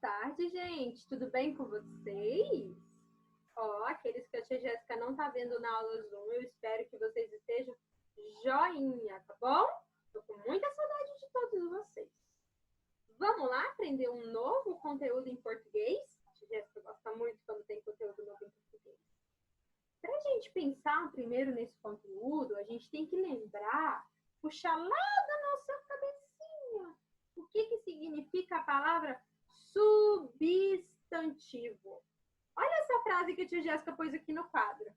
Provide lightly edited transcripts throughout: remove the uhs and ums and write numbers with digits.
tarde, gente. Tudo bem com vocês? Ó, aqueles que a tia Jéssica não tá vendo na aula Zoom, eu espero que vocês estejam joinha, tá bom? Tô com muita saudade de todos vocês. Vamos lá aprender um novo conteúdo em português? A tia Jéssica gosta muito quando tem conteúdo novo em português. Pra gente pensar primeiro nesse conteúdo, a gente tem que lembrar, puxar lá da nossa cabecinha, o que significa a palavra substantivo. Olha essa frase que a tia Jéssica pôs aqui no quadro.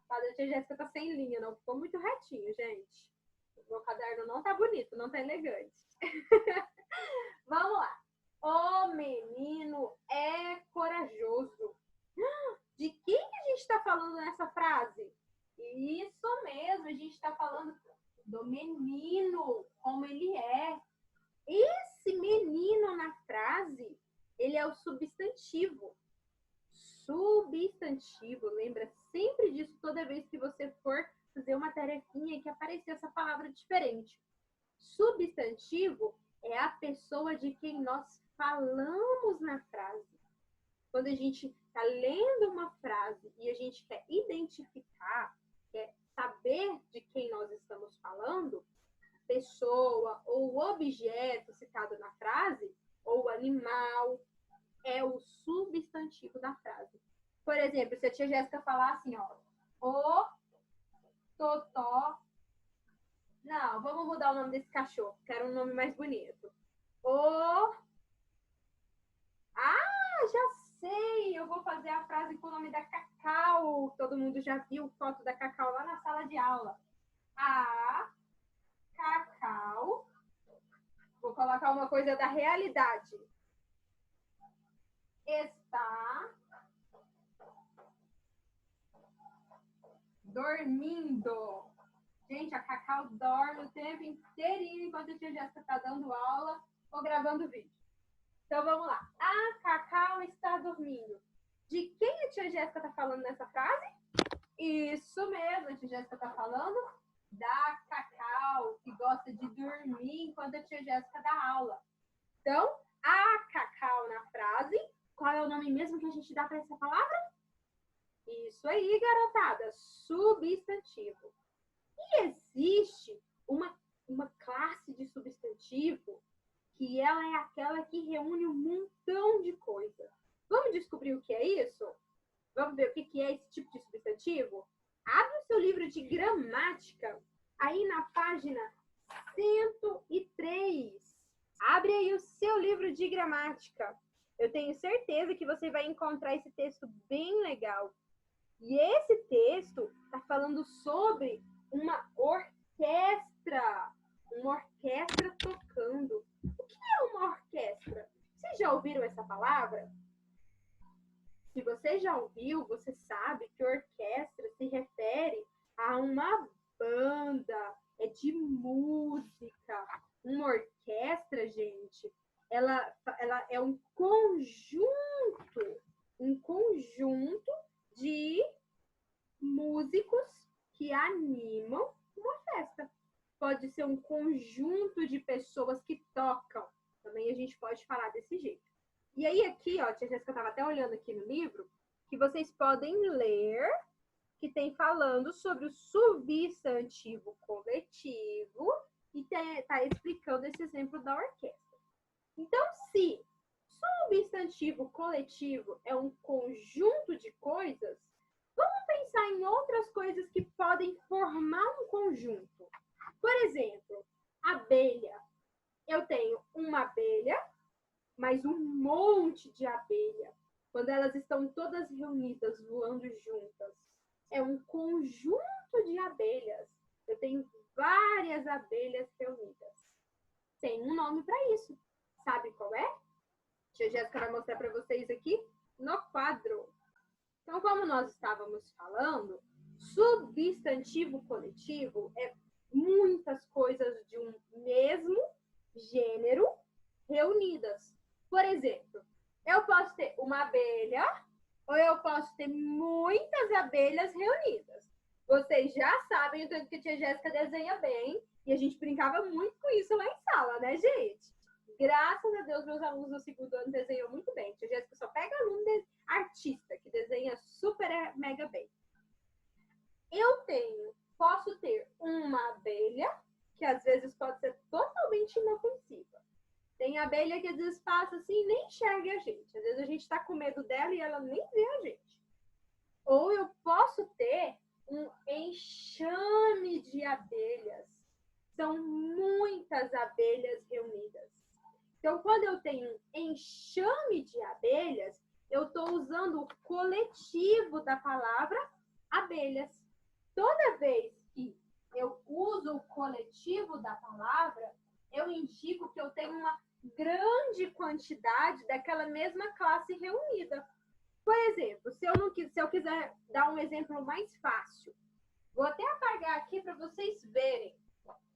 A tia Jéssica tá sem linha, não ficou muito retinho, gente. O meu caderno não tá bonito, não tá elegante. Vamos lá. O menino é corajoso. De quem que a gente está falando nessa frase? Isso mesmo, a gente está falando do menino, como ele é. Esse menino na frase, ele é o substantivo. Substantivo, lembra sempre disso toda vez que você for fazer uma tarefinha que aparecer essa palavra diferente. Substantivo é a pessoa de quem nós falamos na frase. Quando a gente está lendo uma frase e a gente quer identificar, quer saber de quem nós estamos falando, a pessoa ou o objeto citado na frase, ou o animal, é o substantivo da frase. Por exemplo, se a tia Jéssica falar assim, ó, o Totó. Não, vamos mudar o nome desse cachorro, quero um nome mais bonito. Já sei, eu vou fazer a frase com o nome da Cacau. Todo mundo já viu foto da Cacau lá na sala de aula. A Cacau. Vou colocar uma coisa da realidade. Está dormindo. Gente, a Cacau dorme o tempo inteirinho enquanto a tia Jéssica está dando aula ou gravando vídeo. Então, vamos lá. A Cacau está dormindo. De quem a tia Jéssica está falando nessa frase? Isso mesmo, a tia Jéssica está falando da Cacau, que gosta de dormir enquanto a tia Jéssica dá aula. Então, a Cacau na frase, qual é o nome mesmo que a gente dá para essa palavra? Isso aí, garotada, substantivo. E existe uma classe de substantivo que ela é aquela que reúne um montão de coisa. Vamos descobrir o que é isso? Vamos ver o que é esse tipo de substantivo? Abre o seu livro de gramática, aí na página 103. Abre aí o seu livro de gramática. Eu tenho certeza que você vai encontrar esse texto bem legal. E esse texto está falando sobre uma orquestra. Uma orquestra tocando. O que é uma orquestra? Vocês já ouviram essa palavra? Se você já ouviu, você sabe que orquestra se refere a uma banda, é de música. Uma orquestra, gente, ela é um conjunto de músicos que animam uma festa. Pode ser um conjunto de pessoas que tocam. Também a gente pode falar desse jeito. E aí aqui, ó, a tia Jéssica estava até olhando aqui no livro, que vocês podem ler, que tem falando sobre o substantivo coletivo e tá explicando esse exemplo da orquestra. Então, se substantivo coletivo é um conjunto de coisas, vamos pensar em outras coisas que podem formar um conjunto. Por exemplo, abelha. Eu tenho uma abelha, mais um monte de abelha. Quando elas estão todas reunidas, voando juntas, é um conjunto de abelhas. Eu tenho várias abelhas reunidas. Tem um nome para isso. Sabe qual é? A tia Jéssica vai mostrar para vocês aqui no quadro. Então, como nós estávamos falando, substantivo coletivo é muitas coisas de um mesmo gênero reunidas. Por exemplo, eu posso ter uma abelha ou eu posso ter muitas abelhas reunidas. Vocês já sabem o tanto que a tia Jéssica desenha bem e a gente brincava muito com isso lá em sala, né, gente? graças a Deus, meus alunos do segundo ano desenham muito bem. Tia Jéssica só pega aluno artista, que desenha super mega bem. Posso ter uma abelha, que às vezes pode ser totalmente inofensiva. Tem abelha que às vezes passa assim e nem enxerga a gente. Às vezes a gente tá com medo dela e ela nem vê a gente. Ou eu posso ter um enxame de abelhas. São muitas abelhas reunidas. Então, quando eu tenho um enxame de abelhas, eu estou usando o coletivo da palavra abelhas. Toda vez que eu uso o coletivo da palavra, eu indico que eu tenho uma grande quantidade daquela mesma classe reunida. Por exemplo, se eu quiser dar um exemplo mais fácil, vou até apagar aqui para vocês verem.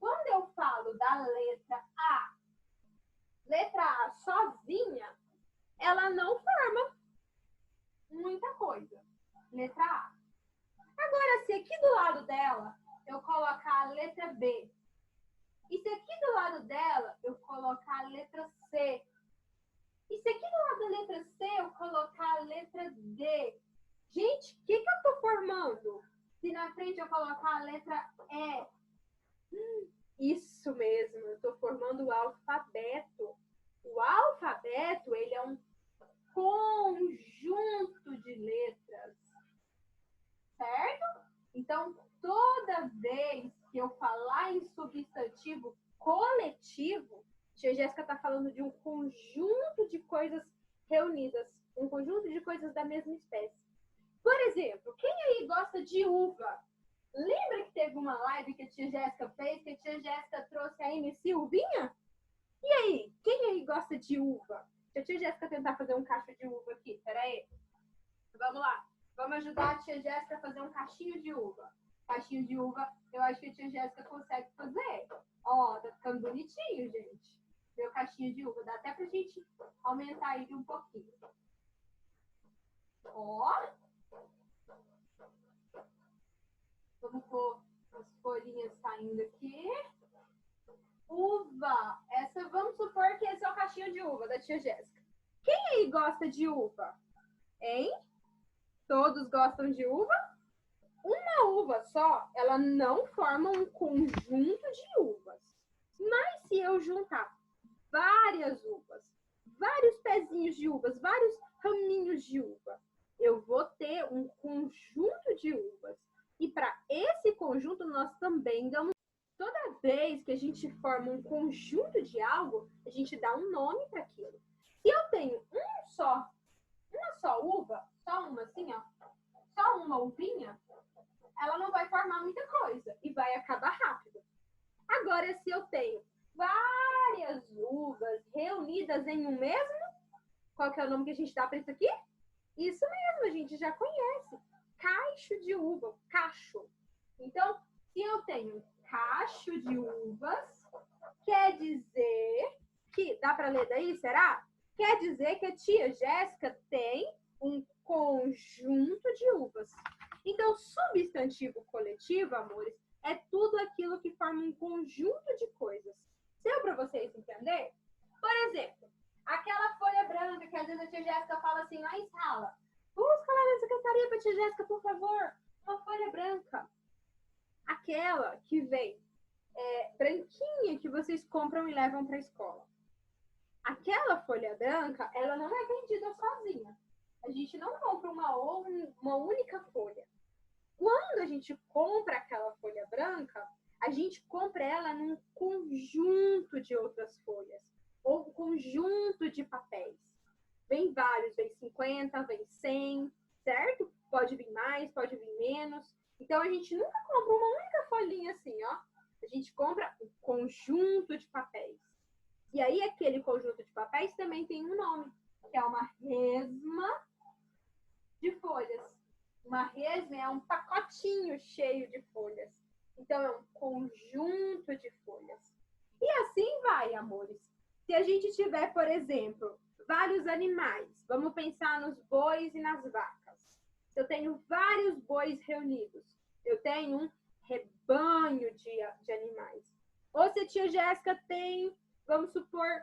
Quando eu falo da letra A sozinha, ela não forma muita coisa. Letra A. Agora, se aqui do lado dela eu colocar a letra B, e se aqui do lado dela eu colocar a letra C, e se aqui do lado da letra C eu colocar a letra D, gente, o que eu estou formando? Se na frente eu colocar a letra E, isso mesmo, eu estou formando o alfabeto. O alfabeto, ele é um conjunto de letras, certo? Então, toda vez que eu falar em substantivo coletivo, tia Jéssica está falando de um conjunto de coisas reunidas, um conjunto de coisas da mesma espécie. Por exemplo, quem aí gosta de uva? Lembra que teve uma live que a tia Jéssica fez, que a tia Jéssica trouxe a MC Uvinha? E aí, quem aí gosta de uva? Deixa a tia Jéssica tentar fazer um cacho de uva aqui, peraí. Vamos lá. Vamos ajudar a tia Jéssica a fazer um cachinho de uva. Cachinho de uva, eu acho que a tia Jéssica consegue fazer. Ó, tá ficando bonitinho, gente. Meu cachinho de uva. Dá até pra gente aumentar ele um pouquinho. Ó. Vamos pôr as folhinhas saindo aqui. Uva. Essa, vamos supor que esse é o cachinho de uva da tia Jéssica. Quem aí gosta de uva? Hein? Todos gostam de uva? Uma uva só, ela não forma um conjunto de uvas. Mas se eu juntar várias uvas, vários pezinhos de uvas, vários raminhos de uva, eu vou ter um conjunto de uvas. E para esse conjunto, nós também damos. Toda vez que a gente forma um conjunto de algo, a gente dá um nome para aquilo. Se eu tenho uma só uva, só uma assim, ó, só uma uvinha, ela não vai formar muita coisa e vai acabar rápido. Agora, se eu tenho várias uvas reunidas em um mesmo, qual que é o nome que a gente dá para isso aqui? Isso mesmo, a gente já conhece. Cacho de uva, cacho. Então, se eu tenho cacho de uvas, quer dizer que, dá para ler daí, será? Quer dizer que a tia Jéssica tem um conjunto de uvas. Então, substantivo coletivo, amores, é tudo aquilo que forma um conjunto de coisas. Deu para vocês entenderem? Por exemplo, aquela folha branca que às vezes a tia Jéssica fala assim lá em sala. Busca lá na secretaria para a tia Jéssica, por favor, uma folha branca. Aquela que vem branquinha que vocês compram e levam para a escola. Aquela folha branca, ela não é vendida sozinha. A gente não compra uma única folha. Quando a gente compra aquela folha branca, a gente compra ela num conjunto de outras folhas, ou um conjunto de papéis. Vem vários, vem 50, vem 100, certo? Pode vir mais, pode vir menos. Então, a gente nunca compra uma única folhinha assim, ó. A gente compra um conjunto de papéis. E aí, aquele conjunto de papéis também tem um nome, que é uma resma de folhas. Uma resma é um pacotinho cheio de folhas. Então, é um conjunto de folhas. E assim vai, amores. Se a gente tiver, por exemplo, vários animais, vamos pensar nos bois e nas vacas. Se eu tenho vários bois reunidos, eu tenho um rebanho de animais. Ou se a tia Jéssica tem, vamos supor,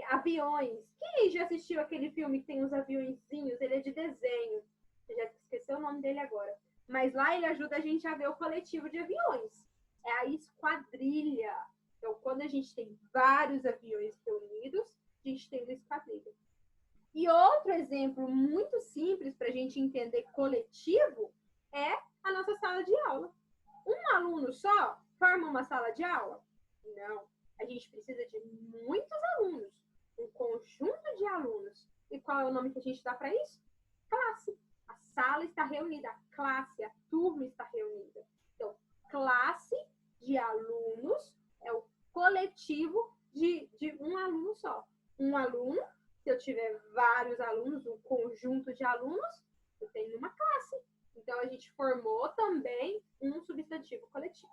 Aviões. Quem já assistiu aquele filme que tem os aviõezinhos? Ele é de desenho. Eu já esqueci o nome dele agora. Mas lá ele ajuda a gente a ver o coletivo de aviões. É a esquadrilha. Então, quando a gente tem vários aviões reunidos, a gente tem uma esquadrilha. E outro exemplo muito simples para a gente entender coletivo é a nossa sala de aula. Um aluno só forma uma sala de aula? Não. A gente precisa de muitos alunos, um conjunto de alunos. E qual é o nome que a gente dá para isso? Classe. A sala está reunida, a classe, a turma está reunida. Então, classe de alunos é o coletivo de um aluno só. Um aluno, se eu tiver vários alunos, um conjunto de alunos, eu tenho uma classe. Então, a gente formou também um substantivo coletivo.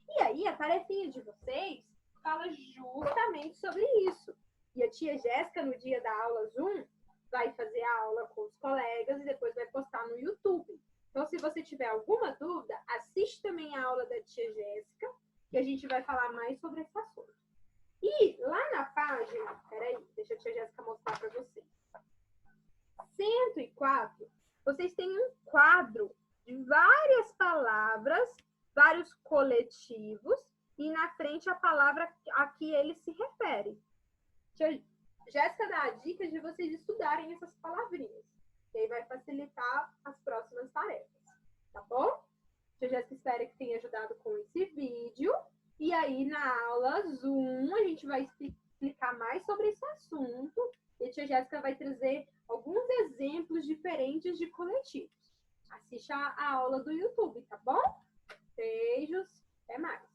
E aí, a tarefinha de vocês fala justamente sobre isso. E a tia Jéssica, no dia da aula Zoom, vai fazer a aula com os colegas e depois vai postar no YouTube. Então, se você tiver alguma dúvida, assiste também a aula da tia Jéssica, que a gente vai falar mais sobre esse assunto. E lá na página, peraí, deixa a tia Jéssica mostrar para vocês. 104, vocês têm um quadro de várias palavras, vários coletivos, e na frente a palavra a que ele se refere. Tia Jéssica dá a dica de vocês estudarem essas palavrinhas. E aí vai facilitar as próximas tarefas. Tá bom? Tia Jéssica espera que tenha ajudado com esse vídeo. E aí, na aula Zoom, a gente vai explicar mais sobre esse assunto. E a tia Jéssica vai trazer alguns exemplos diferentes de coletivos. Assista a aula do YouTube, tá bom? Beijos, até mais.